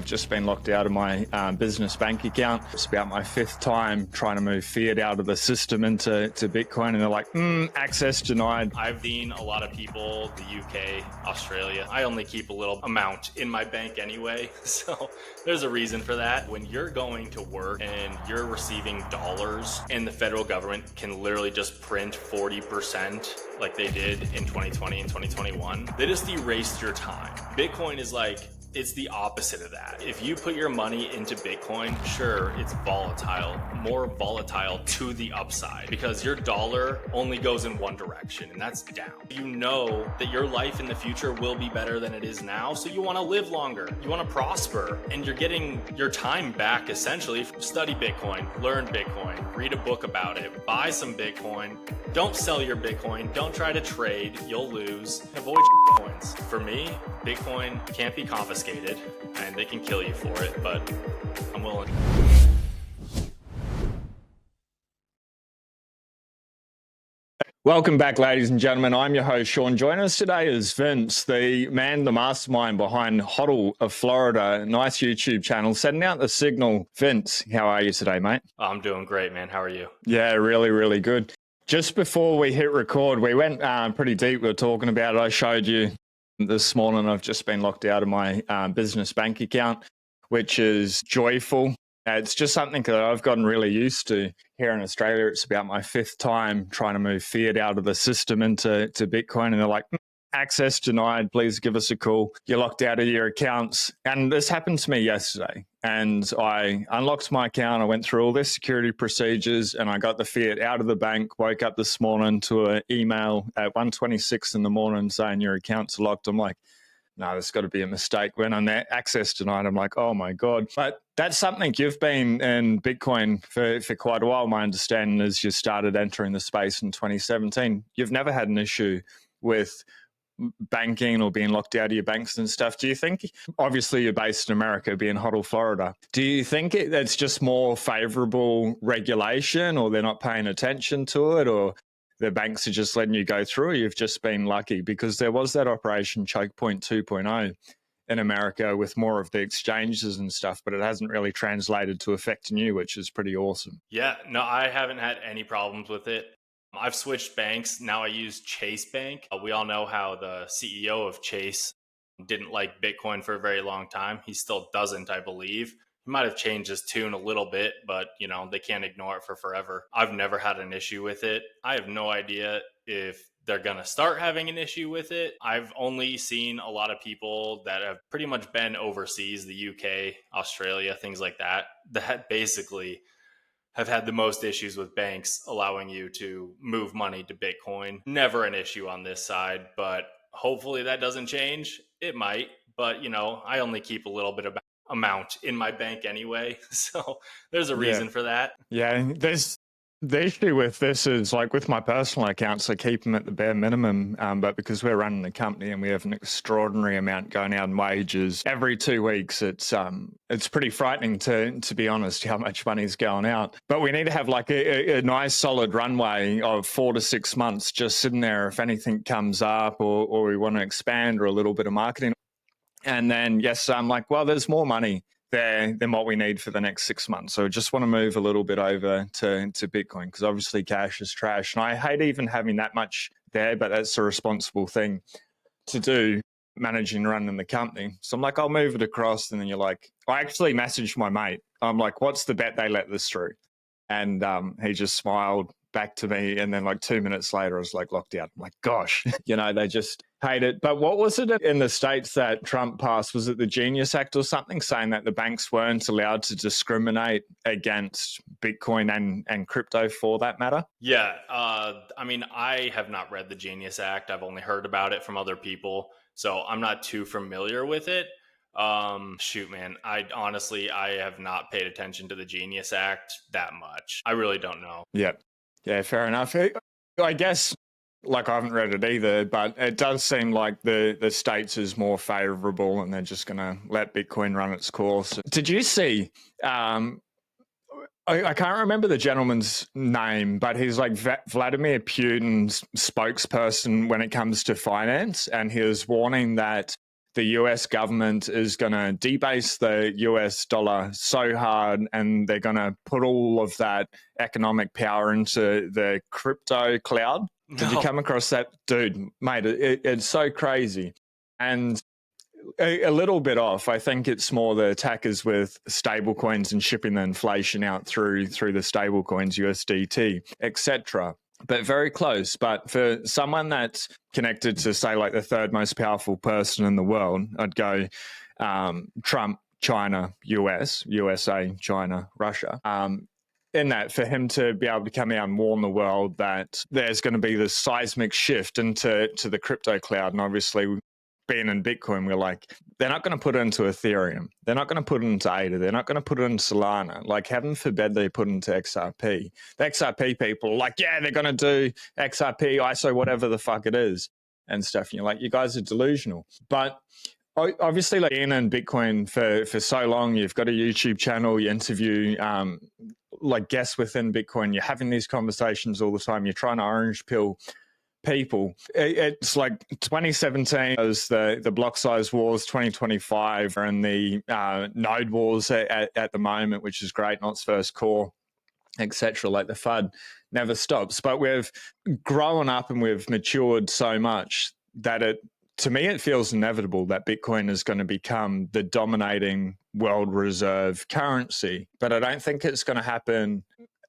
I've just been locked out of my business bank account. It's about my 5th time trying to move fiat out of the system into Bitcoin, and they're like, access denied. I've seen a lot of people, the UK, Australia. I only keep a little amount in my bank anyway, so there's a reason for that. When you're going to work and you're receiving dollars and the federal government can literally just print 40% like they did in 2020 and 2021, they just erased your time. Bitcoin is like, it's the opposite of that. If you put your money into Bitcoin, sure, it's volatile, more volatile to the upside, because your dollar only goes in one direction, and that's down. You know that your life in the future will be better than it is now, so you want to live longer, you want to prosper, and you're getting your time back essentially. Study Bitcoin, learn Bitcoin, read a book about it, buy some Bitcoin. Don't sell your Bitcoin, don't try to trade, you'll lose. Avoid coins. For me, Bitcoin can't be confiscated, and they can kill you for it, but I'm willing. Welcome back, ladies and gentlemen. I'm your host, Sean. Joining us today is Vince, the man, the mastermind behind Hodl of Florida. Nice YouTube channel, sending out the signal. Vince, how are you today, mate? I'm doing great, man. How are you? Yeah, really, really good. Just before we hit record, we went pretty deep. We were talking about it. I showed you this morning I've just been locked out of my business bank account, which is joyful. It's just something that I've gotten really used to here in Australia. It's about my 5th time trying to move fiat out of the system into Bitcoin. And they're like, access denied, please give us a call. You're locked out of your accounts. And this happened to me yesterday. And I unlocked my account. I went through all their security procedures and I got the fiat out of the bank. Woke up this morning to an email at 1:26 in the morning saying your account's locked. I'm like, no, there's got to be a mistake. When I'm at access tonight, I'm like, oh my God. But that's something you've been in Bitcoin for quite a while. My understanding is you started entering the space in 2017. You've never had an issue with banking or being locked out of your banks and stuff. Do you think, obviously you're based in America, being Hodl Florida, do you think it's just more favorable regulation, or they're not paying attention to it, or the banks are just letting you go through, or you've just been lucky? Because there was that Operation Choke Point 2.0 in America with more of the exchanges and stuff, but it hasn't really translated to affecting you, which is pretty awesome. Yeah, no, I haven't had any problems with it. I've switched banks. Now I use Chase Bank. We all know how the CEO of Chase didn't like Bitcoin for a very long time. He still doesn't, I believe. He might have changed his tune a little bit, but they can't ignore it for forever. I've never had an issue with it. I have no idea if they're going to start having an issue with it. I've only seen a lot of people that have pretty much been overseas, the UK, Australia, things like that basically have had the most issues with banks allowing you to move money to Bitcoin. Never an issue on this side, but hopefully that doesn't change. It might, but I only keep a little bit of amount in my bank anyway, so there's a reason for that. Yeah, the issue with this is, like with my personal accounts, I keep them at the bare minimum, but because we're running the company and we have an extraordinary amount going out in wages every 2 weeks, it's pretty frightening to be honest, how much money is going out. But we need to have like a nice solid runway of 4 to 6 months just sitting there if anything comes up, or we want to expand, or a little bit of marketing. And then, yes, I'm like, well, there's more money there than what we need for the next 6 months. So I just want to move a little bit over to Bitcoin, because obviously cash is trash. And I hate even having that much there, but that's a responsible thing to do, managing and running the company. So I'm like, I'll move it across. And then you're like, I actually messaged my mate. I'm like, what's the bet they let this through? And he just smiled back to me. And then like 2 minutes later, I was like locked out. I'm like, gosh, they just hate it. But what was it in the States that Trump passed? Was it the Genius Act or something, saying that the banks weren't allowed to discriminate against Bitcoin and crypto for that matter? Yeah. I have not read the Genius Act. I've only heard about it from other people, so I'm not too familiar with it. Shoot, man, I have not paid attention to the Genius Act that much. I really don't know. Yeah, fair enough. I guess, like, I haven't read it either, but it does seem like the States is more favorable and they're just going to let Bitcoin run its course. Did you see, I can't remember the gentleman's name, but he's like Vladimir Putin's spokesperson when it comes to finance, and he was warning that the US government is going to debase the US dollar so hard, and they're going to put all of that economic power into the crypto cloud. Did you come across that? Dude, mate, it's so crazy. And a little bit off. I think it's more the attackers with stable coins and shipping the inflation out through the stable coins, USDT, etc. But very close. But for someone that's connected to, say, like the third most powerful person in the world, I'd go Trump, China, USA, China, Russia. In that, for him to be able to come out and warn the world that there's going to be this seismic shift into the crypto cloud, and obviously being in Bitcoin, we're like, they're not going to put it into Ethereum. They're not going to put it into ADA. They're not going to put it into Solana. Like, heaven forbid they put it into XRP. The XRP people are like, yeah, they're going to do XRP, ISO, whatever the fuck it is and stuff. And you're like, you guys are delusional. But obviously, like, being in Bitcoin for so long, you've got a YouTube channel, you interview like guests within Bitcoin, you're having these conversations all the time, you're trying to orange pill people. It's like 2017 was the block size wars, 2025 are in the node wars at the moment, which is great, not its first core, etc. Like the FUD never stops. But we've grown up and we've matured so much that to me, it feels inevitable that Bitcoin is going to become the dominating world reserve currency. But I don't think it's going to happen.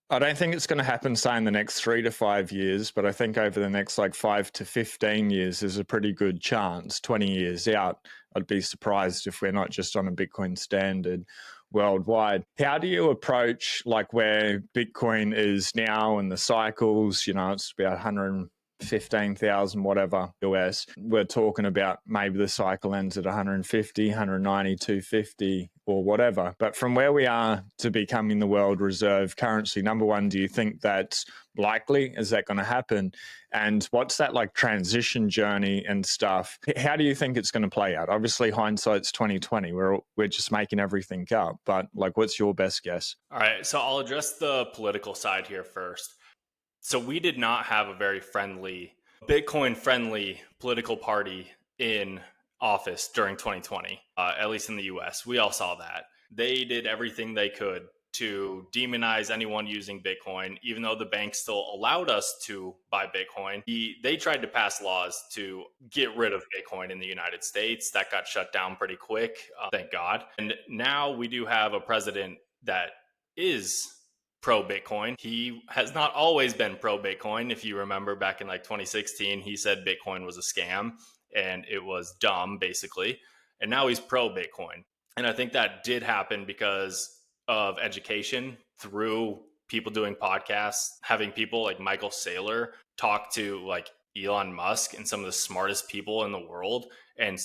I don't think it's going to happen, say, in the next 3 to 5 years, but I think over the next like 5 to 15 years, there's a pretty good chance. 20 years out, I'd be surprised if we're not just on a Bitcoin standard worldwide. How do you approach like where Bitcoin is now and the cycles? You know, it's about 115,000, whatever US. We're talking about maybe the cycle ends at 150, 190, 250 or whatever. But from where we are to becoming the world reserve currency, number one, do you think that's likely? Is that going to happen? And what's that like transition journey and stuff? How do you think it's going to play out? Obviously, hindsight's 2020. We're just making everything up. But like, what's your best guess? All right, so I'll address the political side here first. So we did not have a very friendly, Bitcoin-friendly political party in office during 2020, at least in the US. We all saw that. They did everything they could to demonize anyone using Bitcoin, even though the bank still allowed us to buy Bitcoin. They tried to pass laws to get rid of Bitcoin in the United States. That got shut down pretty quick, thank God. And now we do have a president that is pro Bitcoin. He has not always been pro Bitcoin. If you remember back in like 2016, he said Bitcoin was a scam and it was dumb, basically. And now he's pro Bitcoin. And I think that did happen because of education through people doing podcasts, having people like Michael Saylor talk to like Elon Musk and some of the smartest people in the world, and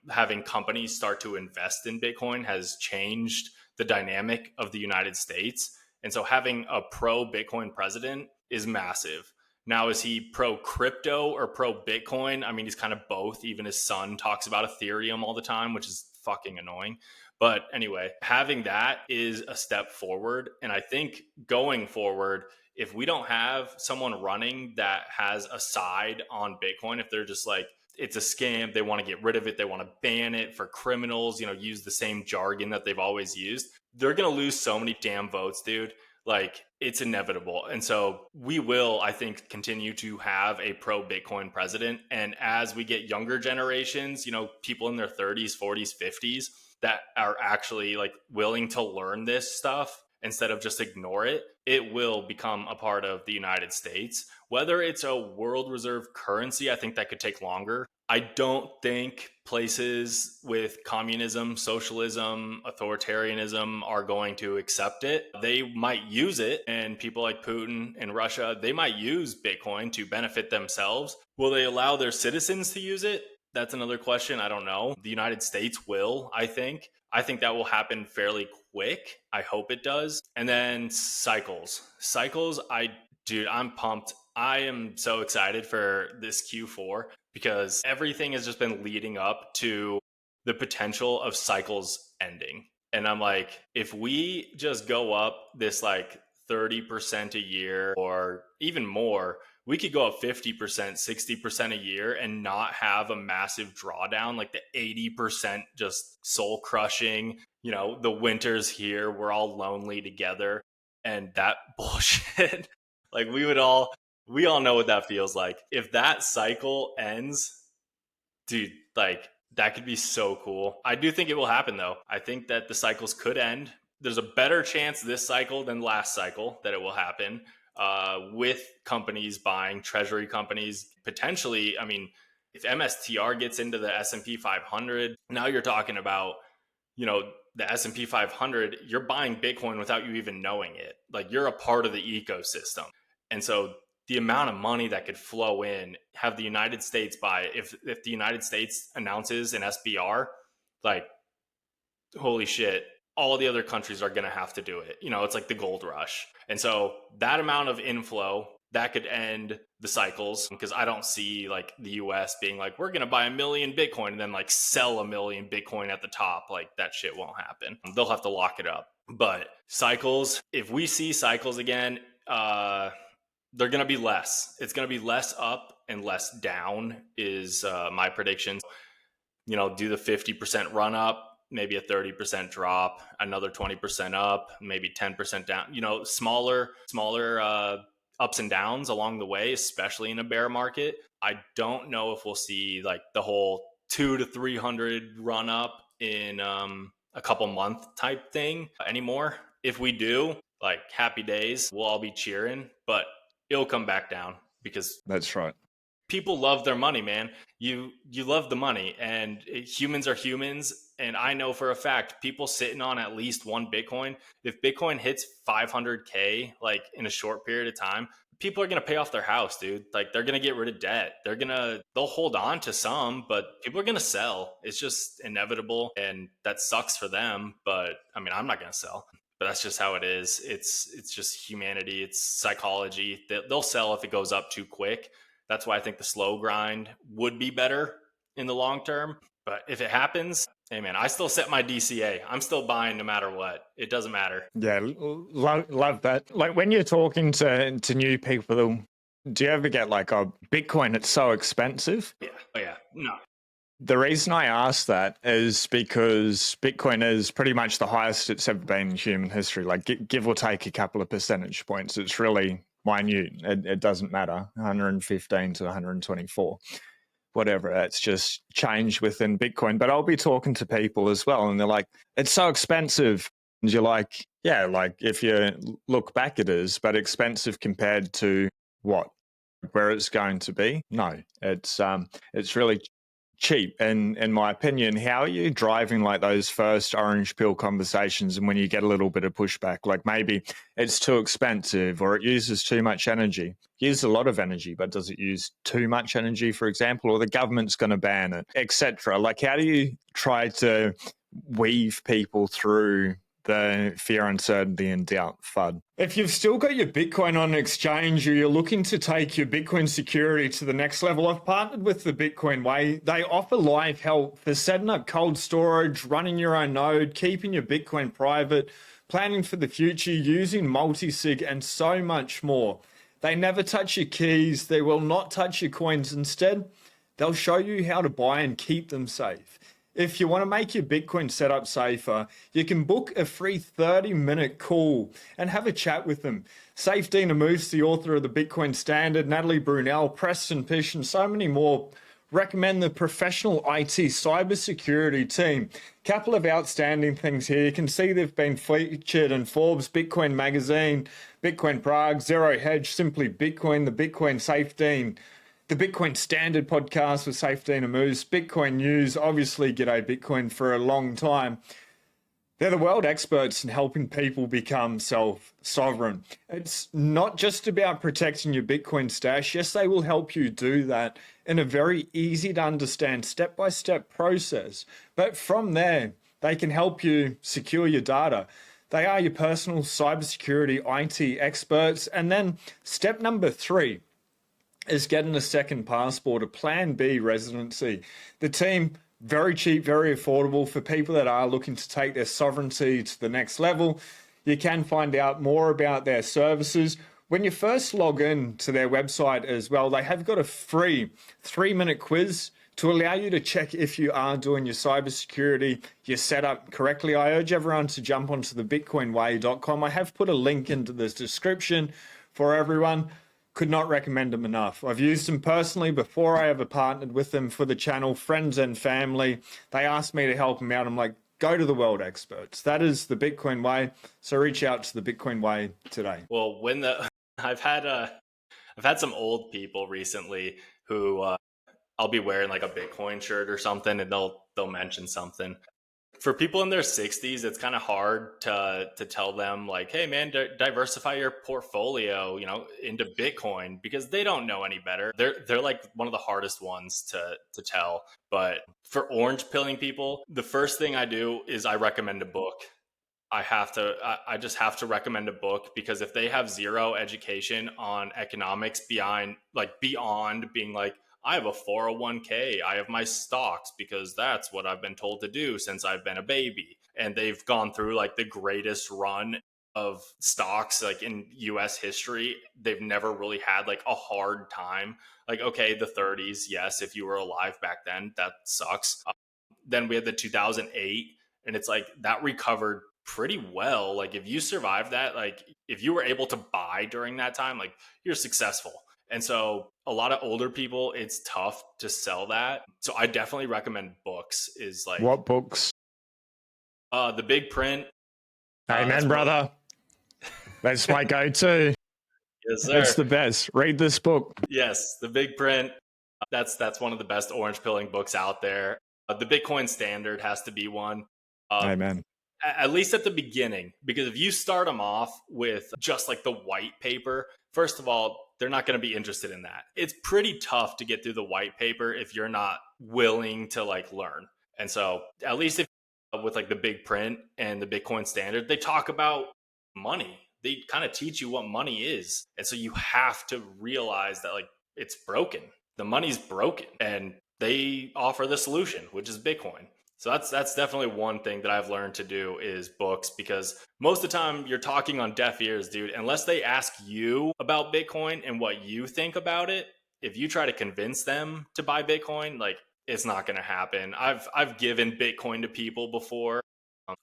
having companies start to invest in Bitcoin has changed the dynamic of the United States. And so having a pro Bitcoin president is massive. Now, is he pro crypto or pro Bitcoin? I mean, he's kind of both. Even his son talks about Ethereum all the time, which is fucking annoying. But anyway, having that is a step forward. And I think going forward, if we don't have someone running that has a side on Bitcoin, if they're just like, it's a scam, they want to get rid of it, they want to ban it for criminals, use the same jargon that they've always used, they're going to lose so many damn votes, dude. Like, it's inevitable. And so we will, I think, continue to have a pro Bitcoin president. And as we get younger generations, people in their 30s, 40s, 50s that are actually like willing to learn this stuff instead of just ignore it, it will become a part of the United States. Whether it's a world reserve currency, I think that could take longer. I don't think places with communism, socialism, authoritarianism are going to accept it. They might use it, and people like Putin and Russia, they might use Bitcoin to benefit themselves. Will they allow their citizens to use it? That's another question. I don't know. The United States will, I think. I think that will happen fairly quick. I hope it does. And then cycles. I'm pumped. I am so excited for this Q4 because everything has just been leading up to the potential of cycles ending. And I'm like, if we just go up this like 30% a year or even more, we could go up 50%, 60% a year and not have a massive drawdown, like the 80% just soul crushing, the winter's here, we're all lonely together. And that bullshit, like we all know what that feels like. If that cycle ends, dude, like that could be so cool. I do think it will happen though. I think that the cycles could end. There's a better chance this cycle than last cycle that it will happen, with companies buying treasury companies. Potentially, I mean, if MSTR gets into the S&P 500, now you're talking about, the S&P 500, you're buying Bitcoin without you even knowing it. Like you're a part of the ecosystem. And so the amount of money that could flow in, have the United States buy, if the United States announces an SBR, like, holy shit, all the other countries are going to have to do it. It's like the gold rush. And so that amount of inflow, that could end the cycles, because I don't see like the US being like, we're going to buy 1 million Bitcoin and then like sell 1 million Bitcoin at the top. Like that shit won't happen. They'll have to lock it up. But cycles, if we see cycles again, they're going to be less. It's going to be less up and less down is my prediction. Do the 50% run up, maybe a 30% drop, another 20% up, maybe 10% down, smaller ups and downs along the way, especially in a bear market. I don't know if we'll see like the whole 200 to 300 run up in a couple month type thing anymore. If we do, like happy days, we'll all be cheering, but it'll come back down because that's right. People love their money, man. You love the money, and humans are humans. And I know for a fact, people sitting on at least one Bitcoin, if Bitcoin hits 500K, like in a short period of time, people are going to pay off their house, dude. Like they're going to get rid of debt. They'll hold on to some, but people are going to sell. It's just inevitable. And that sucks for them. But I mean, I'm not going to sell. But that's just how it is. It's just humanity. It's psychology. They'll sell if it goes up too quick. That's why I think the slow grind would be better in the long term. But if it happens, hey man, I still set my DCA. I'm still buying no matter what. It doesn't matter. Yeah, love that. Like when you're talking to new people, do you ever get like, oh, Bitcoin, it's so expensive? Yeah. Oh yeah. No. The reason I ask that is because Bitcoin is pretty much the highest it's ever been in human history. Like give or take a couple of percentage points. It's really minute. It doesn't matter, 115 to 124, whatever. It's just changed within Bitcoin. But I'll be talking to people as well, and they're like, it's so expensive. And you're like, yeah, like if you look back, it is, but expensive compared to what? Where it's going to be? No, it's really cheap in my opinion. How are you driving like those first orange pill conversations, and when you get a little bit of pushback, like maybe it's too expensive or it uses too much energy? It uses a lot of energy, but does it use too much energy, for example, or the government's going to ban it, etc.? Like how do you try to weave people through the fear, uncertainty, and doubt FUD? If you've still got your Bitcoin on an exchange or you're looking to take your Bitcoin security to the next level, I've partnered with the Bitcoin Way. They offer live help for setting up cold storage, running your own node, keeping your Bitcoin private, planning for the future, using multi-sig, and so much more. They never touch your keys. They will not touch your coins. Instead, they'll show you how to buy and keep them safe. If you want to make your Bitcoin setup safer, you can book a free 30-minute call and have a chat with them. Safe Dina Moose, the author of the Bitcoin Standard, Natalie Brunel, Preston Pish, and so many more recommend the professional IT cybersecurity team. Couple of outstanding things here. You can see they've been featured in Forbes, Bitcoin Magazine, Bitcoin Prague, Zero Hedge, Simply Bitcoin, the Bitcoin Safe Dean, the Bitcoin Standard podcast with Safe Dina Moose, Bitcoin News, obviously Gday Bitcoin for a long time. They're the world experts in helping people become self-sovereign. It's not just about protecting your Bitcoin stash. Yes, they will help you do that in a very easy to understand step-by-step process. But from there, they can help you secure your data. They are your personal cybersecurity IT experts. And then step number 3 is getting a second passport, a Plan B residency. The team, very cheap, very affordable for people that are looking to take their sovereignty to the next level. You can find out more about their services. When you first log in to their website as well, they have got a free 3-minute quiz to allow you to check if you are doing your cybersecurity, your setup correctly. I urge everyone to jump onto the bitcoinway.com. I have put a link into the description for everyone. Could not recommend them enough. I've used them personally before I ever partnered with them for the channel, friends and family. They asked me to help them out. I'm like, go to the world experts. That is the Bitcoin way. So reach out to the Bitcoin way today. Well, I've had some old people recently who I'll be wearing like a Bitcoin shirt or something, and they'll mention something. For people in their 60s, it's kind of hard to tell them like, hey man, diversify your portfolio, into Bitcoin, because they don't know any better. They're like one of the hardest ones to tell. But for orange pilling people, the first thing I do is I recommend a book. I just have to recommend a book, because if they have zero education on economics beyond being like, I have a 401k, I have my stocks because that's what I've been told to do since I've been a baby. And they've gone through like the greatest run of stocks like in US history. They've never really had like a hard time. Like, okay, the 30s, yes, if you were alive back then, that sucks. Then we had the 2008, and it's like that recovered pretty well. Like if you survived that, like if you were able to buy during that time, like you're successful. And so a lot of older people, it's tough to sell that. So I definitely recommend books. Is like, what books? The Big Print. Amen, brother. That's my go-to. Yes, sir. It's the best. Read this book. Yes, The Big Print. That's one of the best orange pilling books out there. The Bitcoin Standard has to be one. Amen. At least at the beginning, because if you start them off with just like the white paper, first of all, they're not going to be interested in that. It's pretty tough to get through the white paper if you're not willing to like learn. And so at least if with like the Big Print and the Bitcoin Standard, they talk about money. They kind of teach you what money is. And so you have to realize that like it's broken. The money's broken, and they offer the solution, which is Bitcoin. So that's definitely one thing that I've learned to do is books, because most of the time you're talking on deaf ears, dude. Unless they ask you about Bitcoin and what you think about it, if you try to convince them to buy Bitcoin, like it's not going to happen. I've given Bitcoin to people before.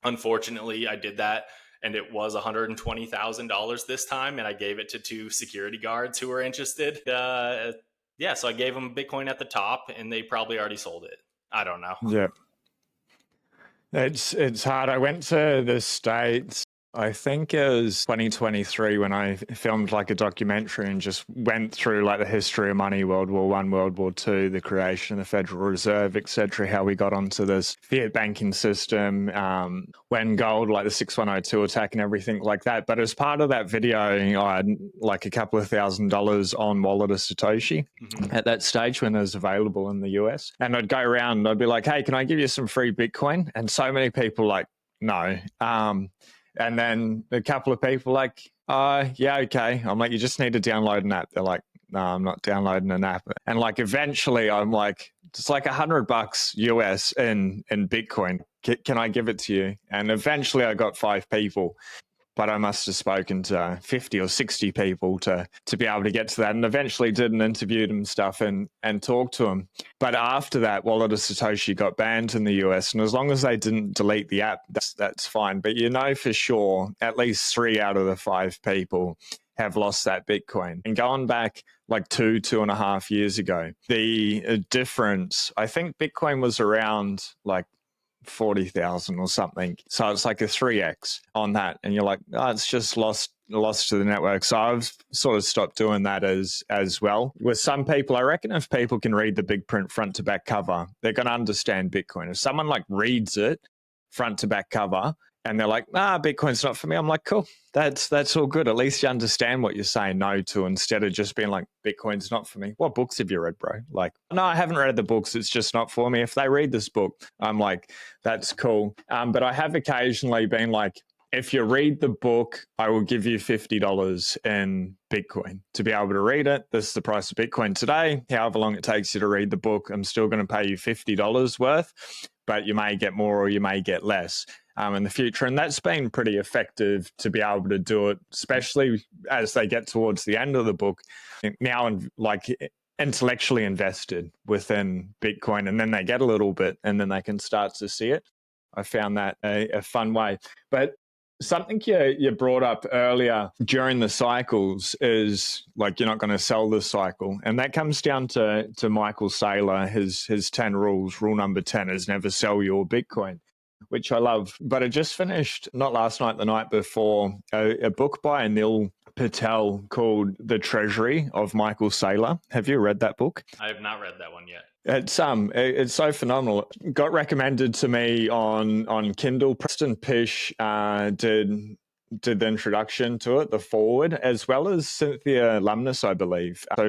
Unfortunately, I did that, and it was $120,000 this time, and I gave it to 2 security guards who were interested. Yeah, so I gave them Bitcoin at the top, and they probably already sold it. I don't know. Yeah. It's hard. I went to the States, I think it was 2023, when I filmed like a documentary and just went through like the history of money, World War I, World War II, the creation of the Federal Reserve, etc., how we got onto this fiat banking system, when gold, like the 6102 attack and everything like that. But as part of that video, I had like a couple of $1,000s on Wallet of Satoshi at that stage when it was available in the US. And I'd go around and I'd be like, hey, can I give you some free Bitcoin? And so many people like, no. And then a couple of people like, yeah, okay. I'm like, you just need to download an app. They're like, no, I'm not downloading an app. And like, eventually I'm like, it's like $100 US in Bitcoin. Can I give it to you? And eventually I got 5 people, but I must have spoken to 50 or 60 people to be able to get to that, and eventually did an interview and stuff and talked to them. But after that, Wallet of Satoshi got banned in the US, and as long as they didn't delete the app, that's fine. But you know for sure, at least 3 out of the 5 people have lost that Bitcoin. And going back like 2.5 years ago, the difference, I think Bitcoin was around like 40,000 or something. So it's like a 3x on that. And you're like, oh, it's just lost to the network. So I've sort of stopped doing that as well. With some people, I reckon if people can read the Big Print front to back cover, they're going to understand Bitcoin. If someone like reads it front to back cover and they're like, Bitcoin's not for me, I'm like, cool, that's all good. At least you understand what you're saying no to, instead of just being like, Bitcoin's not for me. What books have you read, bro? Like, no, I haven't read the books. It's just not for me. If they read this book, I'm like, that's cool. But I have occasionally been like, if you read the book, I will give you $50 in Bitcoin to be able to read it. This is the price of Bitcoin today. However long it takes you to read the book, I'm still going to pay you $50 worth. but you may get more or you may get less in the future. And that's been pretty effective to be able to do it, especially as they get towards the end of the book. Now, like intellectually invested within Bitcoin, and then they get a little bit and then they can start to see it. I found that a fun way. But something you brought up earlier during the cycles is like you're not going to sell the cycle. And that comes down to Michael Saylor, his 10 rules. Rule number 10 is never sell your Bitcoin, which I love. But I just finished, not last night, the night before, a book by Neil Patel called The Treasury of Michael Saylor. Have you read that book? I have not read that one yet. It's so phenomenal. Got recommended to me on Kindle. Preston Pish did the introduction to it, the forward, as well as Cynthia Lummis, I believe. So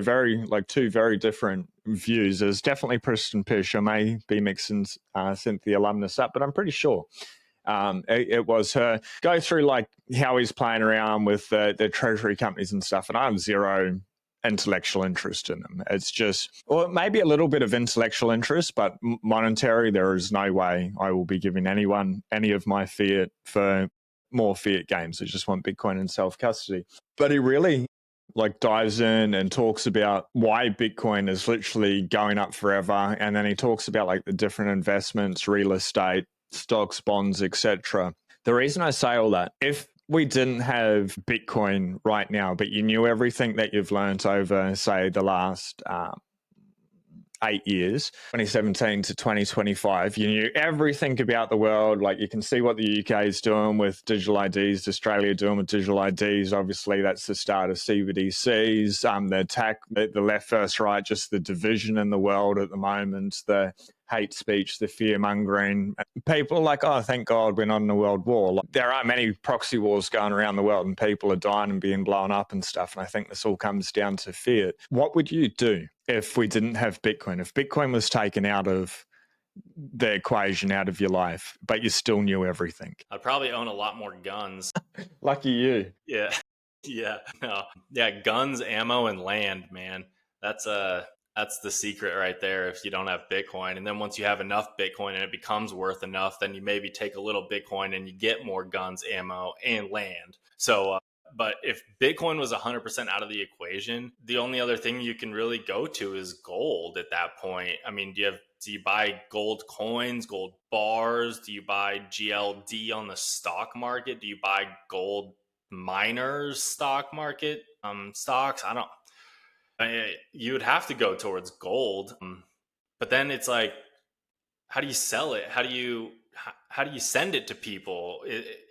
two very different views. There's definitely Preston Pish. I may be mixing Cynthia Lummis up, but I'm pretty sure it was her. Go through like how he's playing around with the treasury companies and stuff, and I have zero intellectual interest in them. It's just, or maybe a little bit of intellectual interest, but monetary, there is no way I will be giving anyone any of my fiat for more fiat games. I just want Bitcoin in self-custody. But he really like dives in and talks about why Bitcoin is literally going up forever. And then he talks about like the different investments, real estate, stocks, bonds, etc. The reason I say all that, if we didn't have Bitcoin right now, but you knew everything that you've learned over, say, the last 8 years, 2017 to 2025, you knew everything about the world. Like you can see what the UK is doing with digital IDs, Australia doing with digital IDs. Obviously, that's the start of CBDCs, the attack, the left versus right, just the division in the world at the moment, the hate speech, the fear mongering. People are like, oh, thank God we're not in a world war. Like, there are many proxy wars going around the world and people are dying and being blown up and stuff. And I think this all comes down to fear. What would you do if we didn't have Bitcoin? If Bitcoin was taken out of the equation, out of your life, but you still knew everything? I'd probably own a lot more guns. Lucky you. Yeah. Yeah, guns, ammo, and land, man. That's the secret right there if you don't have Bitcoin. And then once you have enough Bitcoin and it becomes worth enough, then you maybe take a little Bitcoin and you get more guns, ammo, and land. So, but if Bitcoin was 100% out of the equation, the only other thing you can really go to is gold at that point. I mean, do you buy gold coins, gold bars? Do you buy GLD on the stock market? Do you buy gold miners stock market stocks? You would have to go towards gold, but then it's like, how do you sell it? How do you send it to people?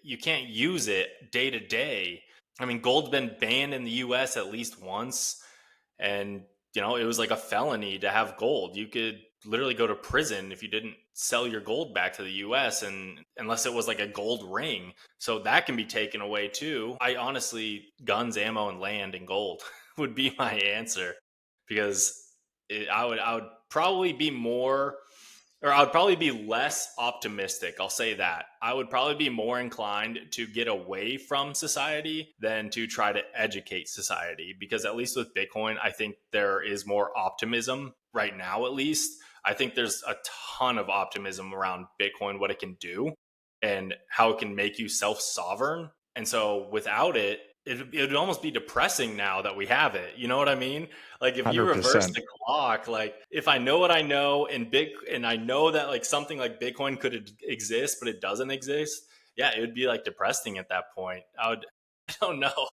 You can't use it day to day. I mean, gold's been banned in the US at least once, and it was like a felony to have gold. You could literally go to prison if you didn't sell your gold back to the US, and unless it was like a gold ring. So that can be taken away too. I honestly, guns, ammo, and land and gold would be my answer, because I would probably be more, or I would probably be less optimistic. I'll say that. I would probably be more inclined to get away from society than to try to educate society, because at least with Bitcoin, I think there is more optimism right now, at least. I think there's a ton of optimism around Bitcoin, what it can do and how it can make you self-sovereign. And so without it, it would almost be depressing now that we have it. You know what I mean? Like if you 100%. reverse the clock, like if I know what I know and I know that like something like Bitcoin could exist, but it doesn't exist. Yeah, it would be like depressing at that point. I don't know,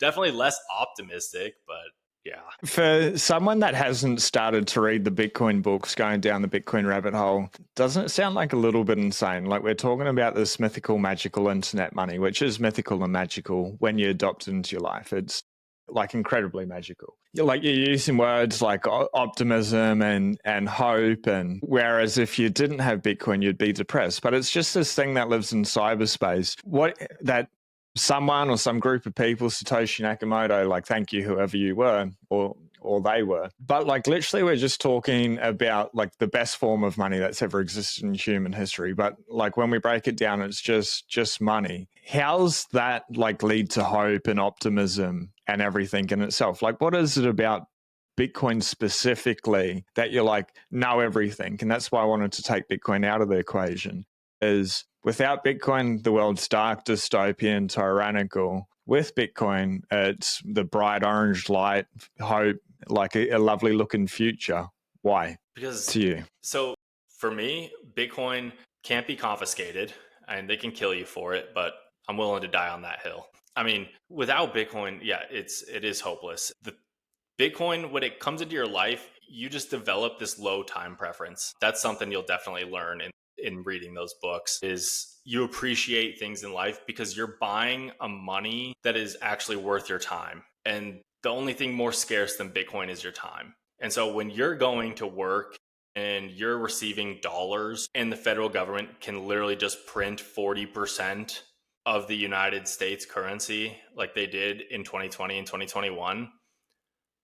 definitely less optimistic, but yeah. For someone that hasn't started to read the Bitcoin books, going down the Bitcoin rabbit hole, doesn't it sound like a little bit insane? Like we're talking about this mythical, magical internet money, which is mythical and magical when you adopt it into your life. It's like incredibly magical. Like you're using words like optimism and hope, and whereas if you didn't have Bitcoin, you'd be depressed. But it's just this thing that lives in cyberspace. That someone or some group of people, Satoshi Nakamoto, like thank you whoever you were or they were, but like literally we're just talking about like the best form of money that's ever existed in human history. But like when we break it down, it's just money. How's that like lead to hope and optimism and everything in itself? Like what is it about Bitcoin specifically that you're like, know everything. And that's why I wanted to take Bitcoin out of the equation, is without Bitcoin, the world's dark, dystopian, tyrannical. With Bitcoin, it's the bright orange light, hope, like a lovely looking future. Why? Because, To you. so for me, Bitcoin can't be confiscated and they can kill you for it, but I'm willing to die on that hill. I mean, without Bitcoin, yeah, it is hopeless. The Bitcoin, when it comes into your life, you just develop this low time preference. That's something you'll definitely learn in reading those books, is you appreciate things in life because you're buying a money that is actually worth your time. And the only thing more scarce than Bitcoin is your time. And so when you're going to work and you're receiving dollars and the federal government can literally just print 40% of the United States currency like they did in 2020 and 2021,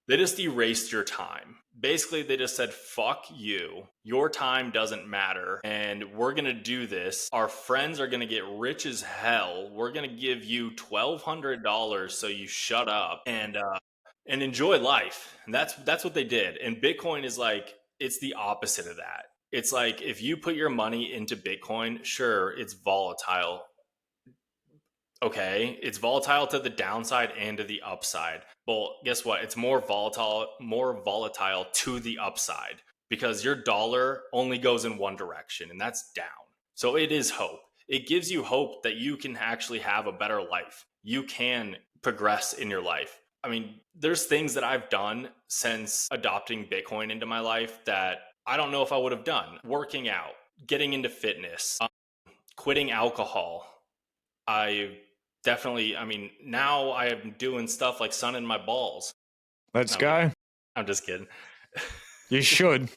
they just erased your time. Basically, they just said, fuck you. Your time doesn't matter. And we're going to do this. Our friends are going to get rich as hell. We're going to give you $1,200 so you shut up and enjoy life. And that's what they did. And Bitcoin is like, it's the opposite of that. It's like, if you put your money into Bitcoin, sure, it's volatile. Okay, it's volatile to the downside and to the upside. Well, guess what? It's more volatile to the upside because your dollar only goes in one direction, and that's down. So it is hope. It gives you hope that you can actually have a better life. You can progress in your life. I mean, there's things that I've done since adopting Bitcoin into my life that I don't know if I would have done. Working out, getting into fitness, quitting alcohol. I mean, now I am doing stuff like sunning my balls. Let's go. I'm just kidding. You should.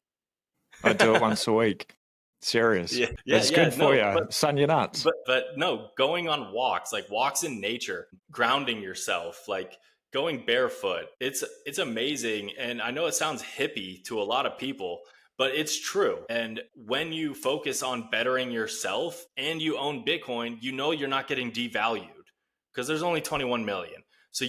I do it once a week. Serious. Yeah, it's good for you. Sun your nuts. But no, going on walks, like walks in nature, grounding yourself, like going barefoot. It's amazing. And I know it sounds hippie to a lot of people, but it's true. And when you focus on bettering yourself and you own Bitcoin, you know you're not getting devalued because there's only 21 million. So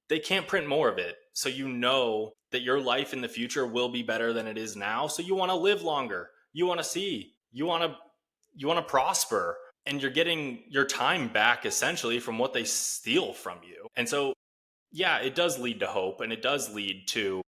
they can't print more of it. So you know that your life in the future will be better than it is now. So you want to live longer. You want to see, you want to prosper, and you're getting your time back essentially from what they steal from you. And so, yeah, it does lead to hope, and it does lead to,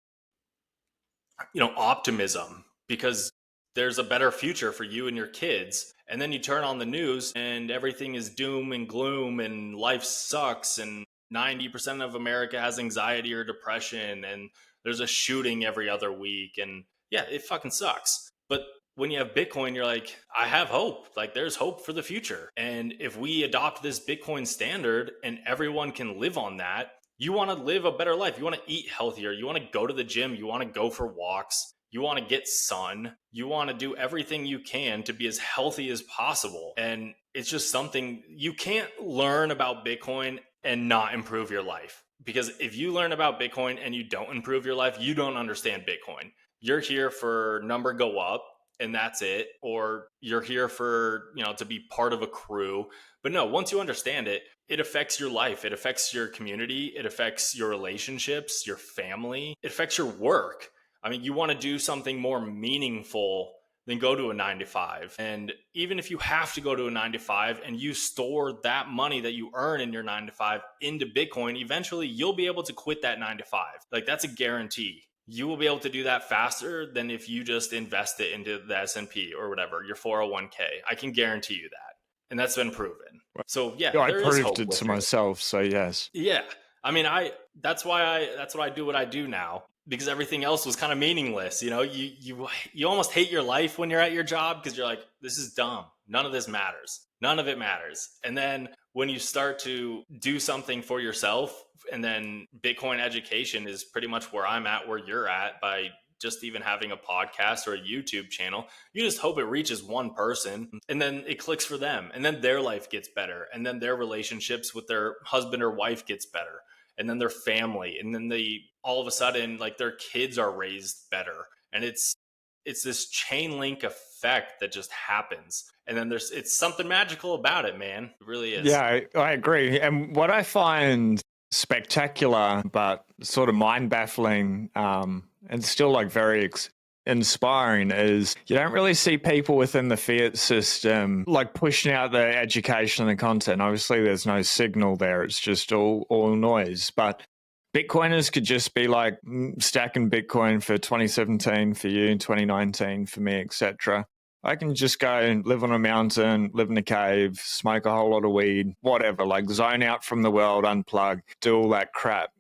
optimism, because there's a better future for you and your kids. And then you turn on the news and everything is doom and gloom and life sucks and 90% of America has anxiety or depression and there's a shooting every other week. And yeah, it fucking sucks. But when you have Bitcoin, you're like, I have hope. Like, there's hope for the future. And if we adopt this Bitcoin standard and everyone can live on that, you want to live a better life. You want to eat healthier. You want to go to the gym. You want to go for walks. You want to get sun. You want to do everything you can to be as healthy as possible. And it's just something you can't learn about Bitcoin and not improve your life. Because if you learn about Bitcoin and you don't improve your life, you don't understand Bitcoin. You're here for number go up and that's it. Or you're here for, to be part of a crew. But no, once you understand it, it affects your life. It affects your community. It affects your relationships, your family. It affects your work. I mean, you want to do something more meaningful than go to a 9 to 5. And even if you have to go to a 9 to 5 and you store that money that you earn in your 9 to 5 into Bitcoin, eventually you'll be able to quit that 9 to 5. Like, that's a guarantee. You will be able to do that faster than if you just invest it into the S&P or whatever, your 401k. I can guarantee you that. And that's been proven. So yeah, I proved it to myself. So yes. Yeah. I mean, that's why I do what I do now, because everything else was kind of meaningless. You almost hate your life when you're at your job because you're like, this is dumb. None of this matters. None of it matters. And then when you start to do something for yourself, and then Bitcoin education is pretty much where I'm at, where you're at, by just even having a podcast or a YouTube channel, you just hope it reaches one person and then it clicks for them. And then their life gets better. And then their relationships with their husband or wife gets better. And then their family. And then all of a sudden, like, their kids are raised better. And it's this chain link effect that just happens. And then it's something magical about it, man. It really is. Yeah, I agree. And what I find spectacular, but sort of mind-baffling, and still like very inspiring is you don't really see people within the fiat system like pushing out the education and the content. Obviously, there's no signal there; it's just all noise. But Bitcoiners could just be like stacking Bitcoin for 2017 for you, 2019 for me, etc. I can just go and live on a mountain, live in a cave, smoke a whole lot of weed, whatever, like zone out from the world, unplug, do all that crap,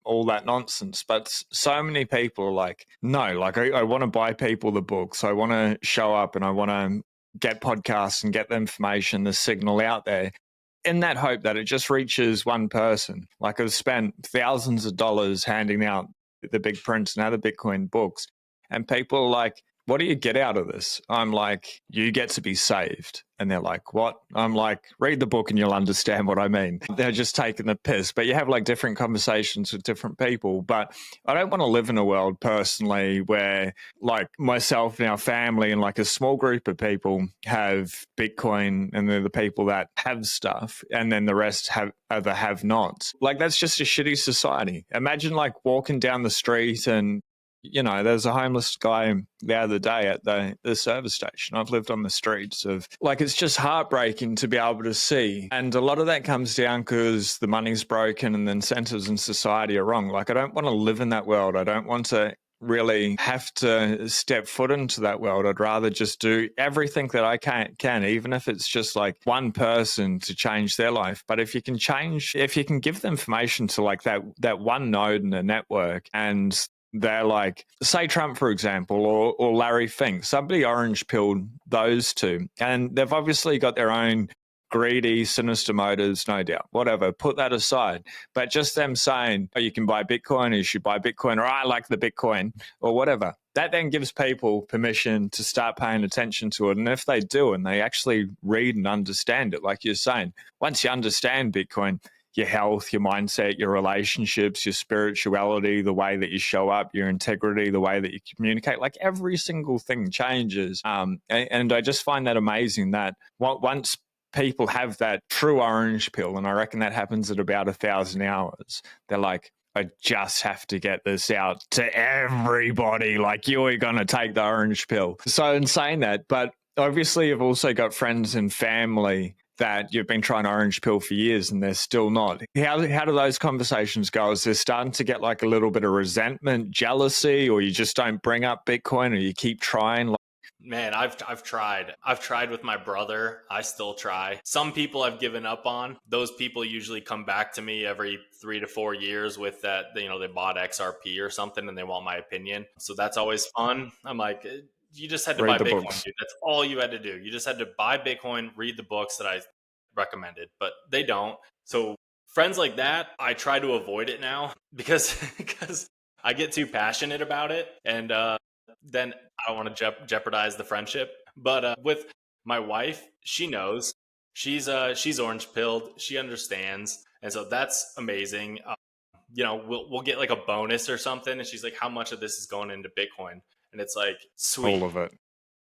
all that nonsense. But so many people are like, no, like I want to buy people the books. I want to show up and I want to get podcasts and get the information, the signal out there in that hope that it just reaches one person. Like I've spent thousands of dollars handing out the big prints and other Bitcoin books, and people are like, what do you get out of this? I'm like, you get to be saved. And they're like, what? I'm like, read the book and you'll understand what I mean. They're just taking the piss. But you have like different conversations with different people. But I don't want to live in a world personally where like myself and our family and like a small group of people have Bitcoin and they're the people that have stuff and then the rest are the have-nots. Like that's just a shitty society. Imagine like walking down the street and there's a homeless guy the other day at the service station. I've lived on the streets of, like, it's just heartbreaking to be able to see. And a lot of that comes down because the money's broken and the incentives in society are wrong. Like, I don't want to live in that world. I don't want to really have to step foot into that world. I'd rather just do everything that I can, even if it's just like one person to change their life. But if you can give the information to like that one node in the network, and they're like, say Trump, for example, or Larry Fink, somebody orange pilled those two. And they've obviously got their own greedy, sinister motives, no doubt. Whatever, put that aside. But just them saying, oh, you can buy Bitcoin, or you should buy Bitcoin, or I like the Bitcoin, or whatever. That then gives people permission to start paying attention to it. And if they do, and they actually read and understand it, like you're saying, once you understand Bitcoin, your health, your mindset, your relationships, your spirituality, the way that you show up, your integrity, the way that you communicate, like every single thing changes. And I just find that amazing that once people have that true orange pill, and I reckon that happens at about 1,000 hours, they're like, I just have to get this out to everybody. Like, you're going to take the orange pill. So in saying that, but obviously you've also got friends and family that you've been trying orange pill for years and they're still not. How do those conversations go? Is there starting to get like a little bit of resentment, jealousy, or you just don't bring up Bitcoin, or you keep trying? Man, I've tried. I've tried with my brother. I still try. Some people I've given up on. Those people usually come back to me every 3 to 4 years with that, they bought XRP or something and they want my opinion. So that's always fun. I'm like, you just had to buy Bitcoin, dude. That's all you had to do. You just had to buy Bitcoin, read the books that I recommended, but they don't. So friends like that, I try to avoid it now because I get too passionate about it, and then I don't want to jeopardize the friendship. But with my wife, she knows. She's orange pilled. She understands, and so that's amazing. We'll get like a bonus or something, and she's like, "How much of this is going into Bitcoin?" And it's like, sweet. All of it.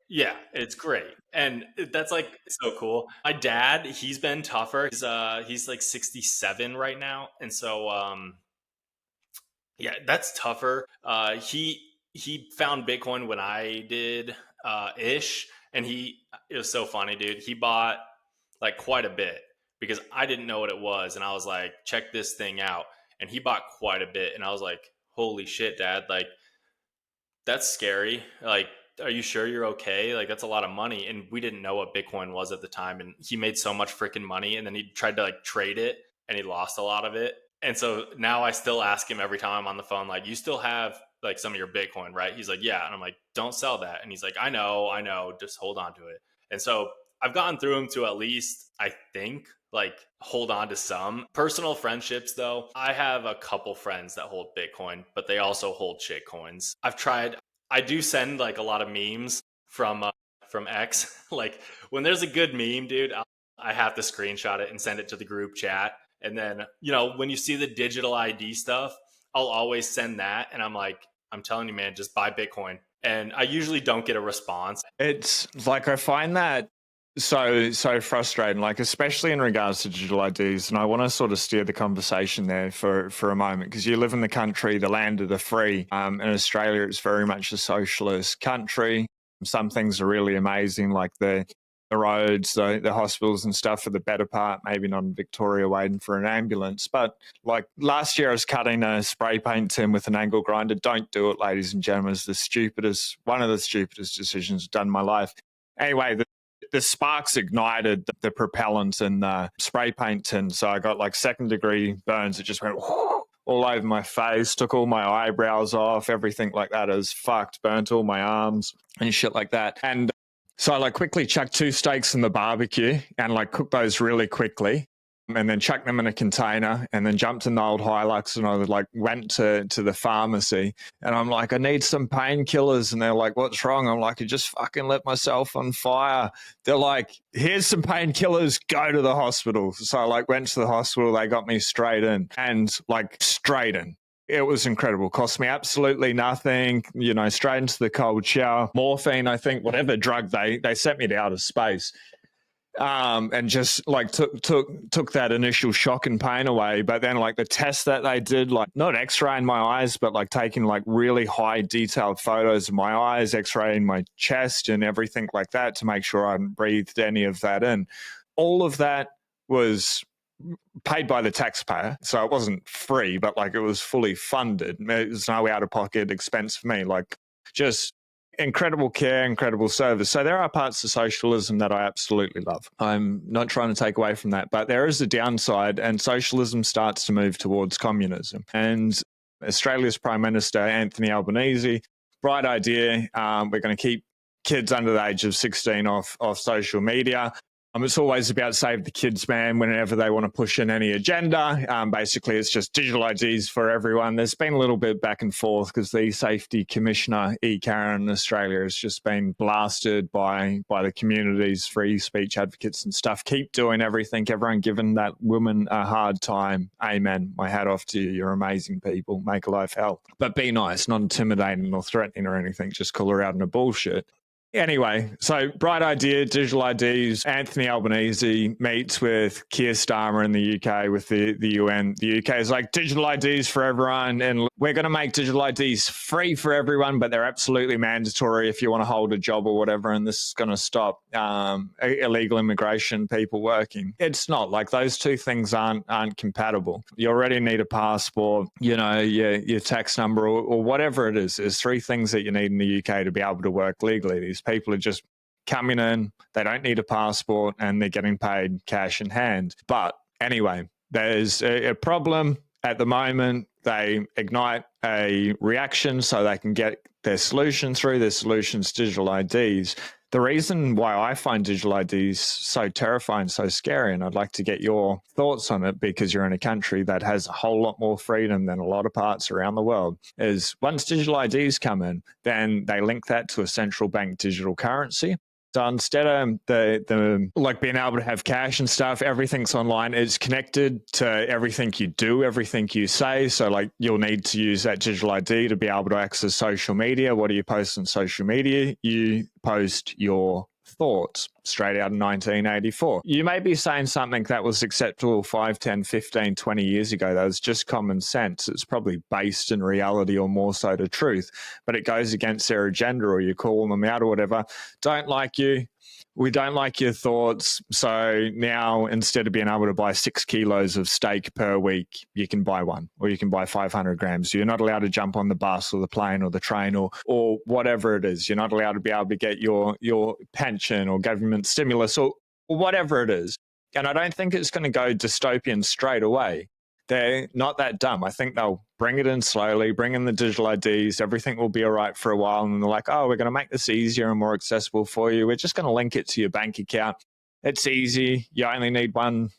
Yeah, it's great. And that's like so cool. My dad, he's been tougher. He's like 67 right now. And so yeah, that's tougher. He found Bitcoin when I did ish, and it was so funny, dude. He bought like quite a bit because I didn't know what it was, and I was like, check this thing out. And he bought quite a bit, and I was like, holy shit, Dad, like that's scary. Like, are you sure you're okay? Like, that's a lot of money. And we didn't know what Bitcoin was at the time. And he made so much freaking money. And then he tried to like trade it and he lost a lot of it. And so now I still ask him every time I'm on the phone, like, you still have like some of your Bitcoin, right? He's like, yeah. And I'm like, don't sell that. And he's like, I know, just hold on to it. And so I've gotten through him to at least, I think, like hold on to some. Personal friendships though, I have a couple friends that hold Bitcoin, but they also hold shit coins. I do send like a lot of memes from X. Like when there's a good meme, dude, I have to screenshot it and send it to the group chat. And then, when you see the digital ID stuff, I'll always send that. And I'm like, I'm telling you, man, just buy Bitcoin. And I usually don't get a response. It's like, I find that so frustrating, like especially in regards to digital IDs. And I want to sort of steer the conversation there for a moment, because you live in the country, the land of the free. In Australia, it's very much a socialist country. Some things are really amazing, like the roads, the hospitals and stuff for the better part, maybe not in Victoria waiting for an ambulance. But like last year I was cutting a spray paint tin with an angle grinder. Don't do it, ladies and gentlemen. It's one of the stupidest decisions I've done in my life. Anyway, the sparks ignited the propellant in the spray paint tin. So I got like 2nd-degree burns. It just went all over my face, took all my eyebrows off, everything like that is fucked, burnt all my arms and shit like that. And so I like quickly chucked 2 steaks in the barbecue and like cooked those really quickly, and then chucked them in a container, and then jumped in the old Hilux, and I like went to the pharmacy, and I'm like, I need some painkillers. And they're like, what's wrong? I'm like, I just fucking lit myself on fire. They're like, here's some painkillers, go to the hospital. So I like went to the hospital. They got me straight in, and like straight in. It was incredible. Cost me absolutely nothing, straight into the cold shower. Morphine, I think, whatever drug they sent me to outer space. And just like took that initial shock and pain away. But then like the test that they did, like not x-raying my eyes, but like taking like really high detailed photos of my eyes, x-raying my chest and everything like that to make sure I hadn't breathed any of that in. All of that was paid by the taxpayer. So it wasn't free, but like it was fully funded. It was no out-of-pocket expense for me. Like just incredible care, incredible service. So there are parts of socialism that I absolutely love. I'm not trying to take away from that, but there is a downside, and socialism starts to move towards communism. And Australia's Prime Minister, Anthony Albanese, bright idea. We're going to keep kids under the age of 16 off social media. It's always about save the kids, man, whenever they want to push in any agenda. Basically, it's just digital IDs for everyone. There's been a little bit back and forth because the Safety Commissioner, E. Karen, in Australia has just been blasted by the community's free speech advocates and stuff. Keep doing everything. Everyone giving that woman a hard time. Amen. My hat off to you. You're amazing people. Make a life hell. But be nice, not intimidating or threatening or anything. Just call her out on a bullshit. Anyway, so bright idea, digital IDs. Anthony Albanese meets with Keir Starmer in the UK with the UN. The UK is like, digital IDs for everyone, and we're going to make digital IDs free for everyone, but they're absolutely mandatory if you want to hold a job or whatever, and this is going to stop illegal immigration, people working. It's not. Like those two things aren't compatible. You already need a passport, your tax number or whatever it is. There's 3 things that you need in the UK to be able to work legally. These people are just coming in, they don't need a passport, and they're getting paid cash in hand. But anyway, there's a problem at the moment. They ignite a reaction so they can get their solution through. Their solution's digital IDs. The reason why I find digital IDs so terrifying, so scary, and I'd like to get your thoughts on it because you're in a country that has a whole lot more freedom than a lot of parts around the world, is once digital IDs come in, then they link that to a central bank digital currency. So instead of the like being able to have cash and stuff, everything's online. It's connected to everything you do, everything you say. So like you'll need to use that digital ID to be able to access social media. What do you post on social media? You post your thoughts straight out of 1984. You may be saying something that was acceptable 5, 10, 15, 20 years ago. That was just common sense. It's probably based in reality or more so to truth, but it goes against their agenda or you call them out or whatever. Don't like you. We don't like your thoughts. So now instead of being able to buy 6 kilos of steak per week, you can buy 1 or you can buy 500 grams. You're not allowed to jump on the bus or the plane or the train or whatever it is. You're not allowed to be able to get your pension or government stimulus or whatever it is. And I don't think it's going to go dystopian straight away. They're not that dumb. I think they'll bring it in slowly, bring in the digital IDs. Everything will be all right for a while. And they're like, oh, we're going to make this easier and more accessible for you. We're just going to link it to your bank account. It's easy. You only need one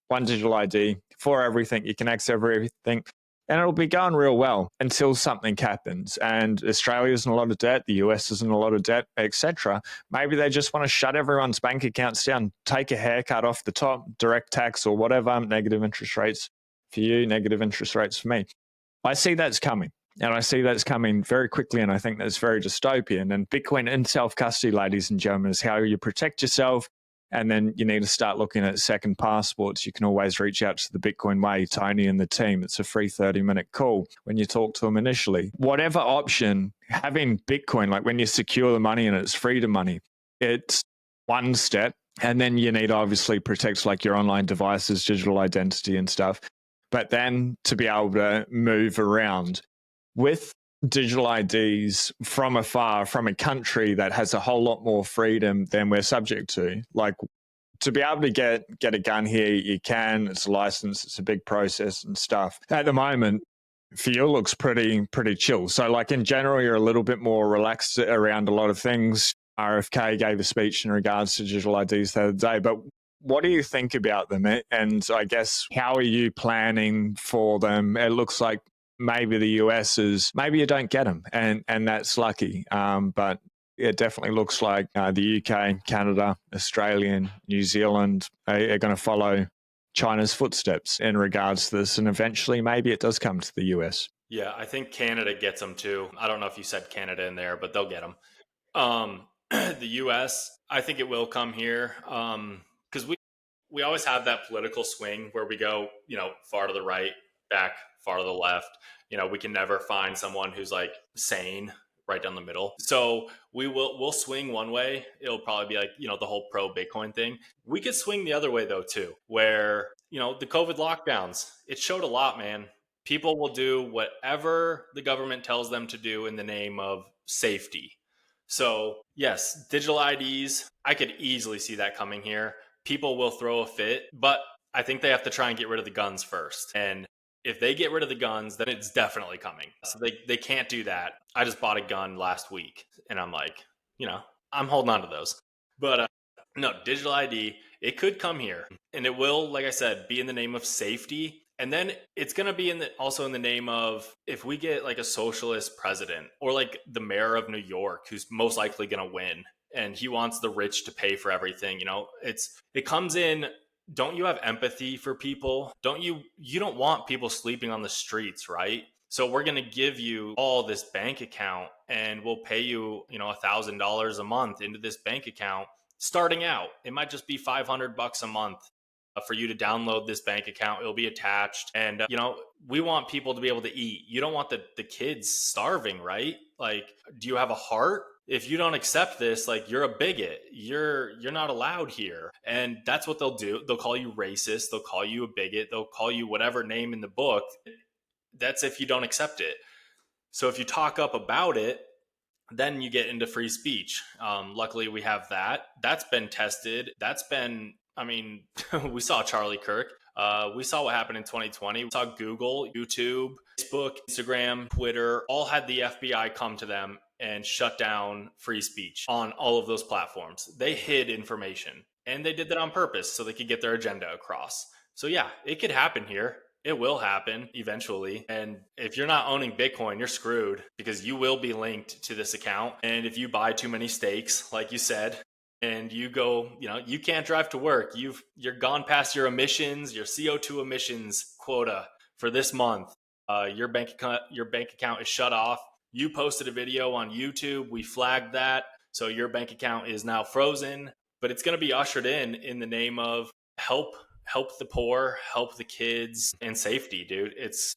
digital ID for everything. You can access everything. And it'll be going real well until something happens. And Australia's in a lot of debt. The US is in a lot of debt, etc. Maybe they just want to shut everyone's bank accounts down, take a haircut off the top, direct tax or whatever, negative interest rates for you, negative interest rates for me. I see that's coming. And I see that's coming very quickly. And I think that's very dystopian. And Bitcoin in self-custody, ladies and gentlemen, is how you protect yourself. And then you need to start looking at second passports. You can always reach out to the Bitcoin Way, Tony and the team. It's a free 30-minute call when you talk to them initially. Whatever option, having Bitcoin, like when you secure the money and it's freedom money, it's one step. And then you need to obviously protect like your online devices, digital identity and stuff. But then to be able to move around with digital IDs from afar, from a country that has a whole lot more freedom than we're subject to. Like to be able to get a gun here, you can. It's a license. It's a big process and stuff. At the moment, for you looks pretty chill. So like in general, you're a little bit more relaxed around a lot of things. RFK gave a speech in regards to digital IDs the other day, but what do you think about them? And I guess, how are you planning for them? It looks like maybe the US is, maybe you don't get them, and that's lucky. But it definitely looks like the UK, Canada, Australia, and New Zealand are going to follow China's footsteps in regards to this. And eventually, maybe it does come to the US. Yeah, I think Canada gets them too. I don't know if you said Canada in there, but they'll get them. The US, I think it will come here. Because we always have that political swing where we go, far to the right, back far to the left. We can never find someone who's like sane right down the middle. So we'll swing one way. It'll probably be like, the whole pro Bitcoin thing. We could swing the other way though too, where, the COVID lockdowns, it showed a lot, man. People will do whatever the government tells them to do in the name of safety. So yes, digital IDs, I could easily see that coming here. People will throw a fit, but I think they have to try and get rid of the guns first. And if they get rid of the guns, then it's definitely coming. So they can't do that. I just bought a gun last week and I'm like, I'm holding on to those. But no, digital ID, it could come here and it will, like I said, be in the name of safety. And then it's going to be also in the name of, if we get like a socialist president or like the mayor of New York, who's most likely going to win, and he wants the rich to pay for everything, it comes in. Don't you have empathy for people? You don't want people sleeping on the streets, right? So we're going to give you all this bank account and we'll pay you, $1,000 a month into this bank account starting out. It might just be $500 a month for you to download this bank account. It'll be attached. And, we want people to be able to eat. You don't want the kids starving, right? Like, do you have a heart? If you don't accept this, like, you're a bigot. You're not allowed here. And that's what they'll do. They'll call you racist. They'll call you a bigot. They'll call you whatever name in the book. That's if you don't accept it. So if you talk up about it, then you get into free speech. Luckily, we have that. That's been tested. We saw Charlie Kirk. We saw what happened in 2020. We saw Google, YouTube, Facebook, Instagram, Twitter, all had the FBI come to them and shut down free speech on all of those platforms. They hid information and they did that on purpose so they could get their agenda across. So yeah, it could happen here. It will happen eventually. And if you're not owning Bitcoin, you're screwed because you will be linked to this account. And if you buy too many stakes, like you said, and you go, you can't drive to work, you're gone past your emissions, your CO2 emissions quota for this month, your bank account is shut off. You posted a video on YouTube, we flagged that, so your bank account is now frozen. But it's going to be ushered in the name of help the poor, help the kids, and safety, dude. It's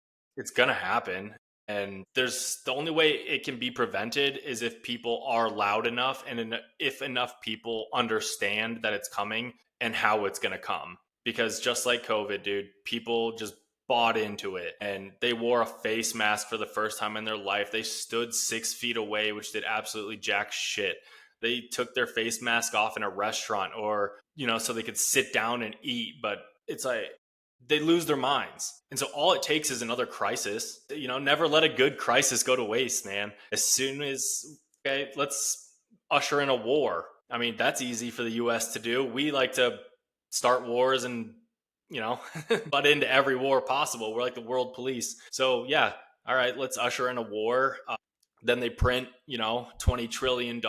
going to happen. And the only way it can be prevented is if people are loud enough and if enough people understand that it's coming and how it's going to come. Because just like COVID, dude, people just bought into it and they wore a face mask for the first time in their life. They stood 6 feet away, which did absolutely jack shit. They took their face mask off in a restaurant or, so they could sit down and eat. But it's like, they lose their minds. And so all it takes is another crisis. Never let a good crisis go to waste, man. As soon as, okay, let's usher in a war. I mean, that's easy for the US to do. We like to start wars and, butt into every war possible. We're like the world police. So yeah, all right, let's usher in a war. Then they print, $20 trillion.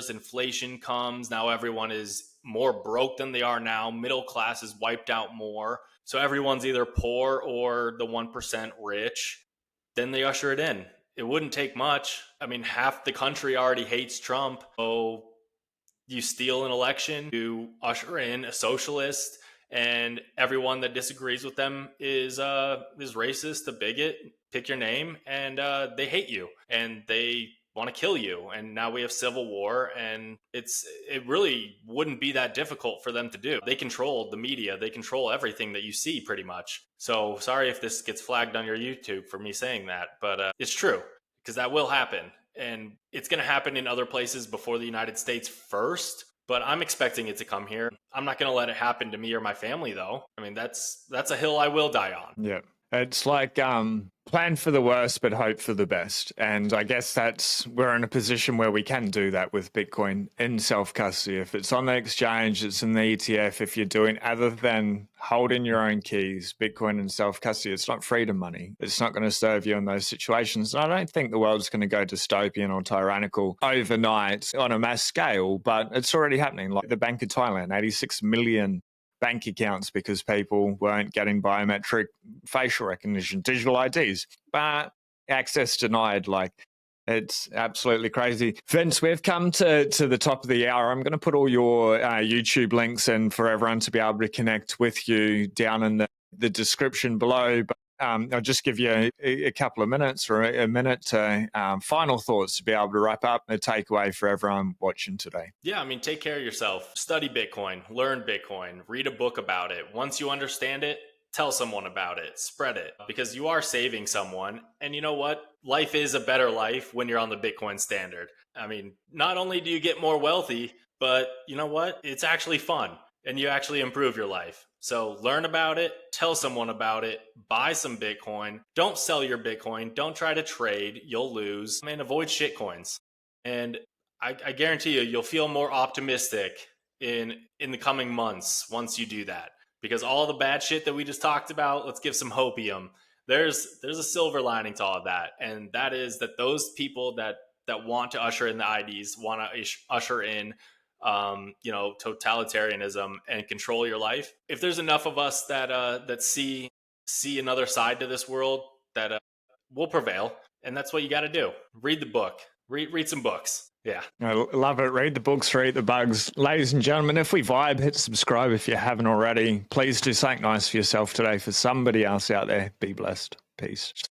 Inflation comes. Now everyone is more broke than they are now. Middle class is wiped out more. So everyone's either poor or the 1% rich. Then they usher it in. It wouldn't take much. I mean, half the country already hates Trump. So, You steal an election, you usher in a socialist, and everyone that disagrees with them is racist, a bigot, pick your name, and they hate you and they want to kill you. And now we have civil war, and it really wouldn't be that difficult for them to do. They control the media, they control everything that you see pretty much. So sorry if this gets flagged on your YouTube for me saying that, but it's true, because that will happen. And it's going to happen in other places before the United States first, but I'm expecting it to come here. I'm not going to let it happen to me or my family, though. I mean, that's a hill I will die on. Yeah. It's like plan for the worst, but hope for the best. And I guess we're in a position where we can do that with Bitcoin in self-custody. If it's on the exchange, it's in the ETF. If you're doing other than holding your own keys, Bitcoin in self-custody, it's not freedom money. It's not going to serve you in those situations. And I don't think the world's going to go dystopian or tyrannical overnight on a mass scale, but it's already happening. Like the Bank of Thailand, 86 million bank accounts because people weren't getting biometric facial recognition, digital IDs, but access denied. Like, it's absolutely crazy. Vince, we've come to the top of the hour. I'm going to put all your YouTube links in for everyone to be able to connect with you down in the description below. But I'll just give you a couple of minutes or a minute to final thoughts to be able to wrap up a takeaway for everyone watching today. Yeah, I mean, take care of yourself. Study Bitcoin, learn Bitcoin, read a book about it. Once you understand it, tell someone about it, spread it, because you are saving someone. And you know what? Life is a better life when you're on the Bitcoin standard. I mean, not only do you get more wealthy, but you know what? It's actually fun and you actually improve your life. So learn about it, tell someone about it, buy some Bitcoin. Don't sell your Bitcoin. Don't try to trade. You'll lose. And avoid shitcoins. And I guarantee you'll feel more optimistic in the coming months once you do that. Because all the bad shit that we just talked about, let's give some hopium. There's a silver lining to all of that. And that is that those people that want to usher in the IDs, want to usher in totalitarianism and control your life. If there's enough of us that see another side to this world, that will prevail. And that's what you got to do. Read the book. Read some books. Yeah. I love it. Read the books, read the bugs. Ladies and gentlemen, if we vibe, hit subscribe if you haven't already. Please do something nice for yourself today, for somebody else out there. Be blessed. Peace.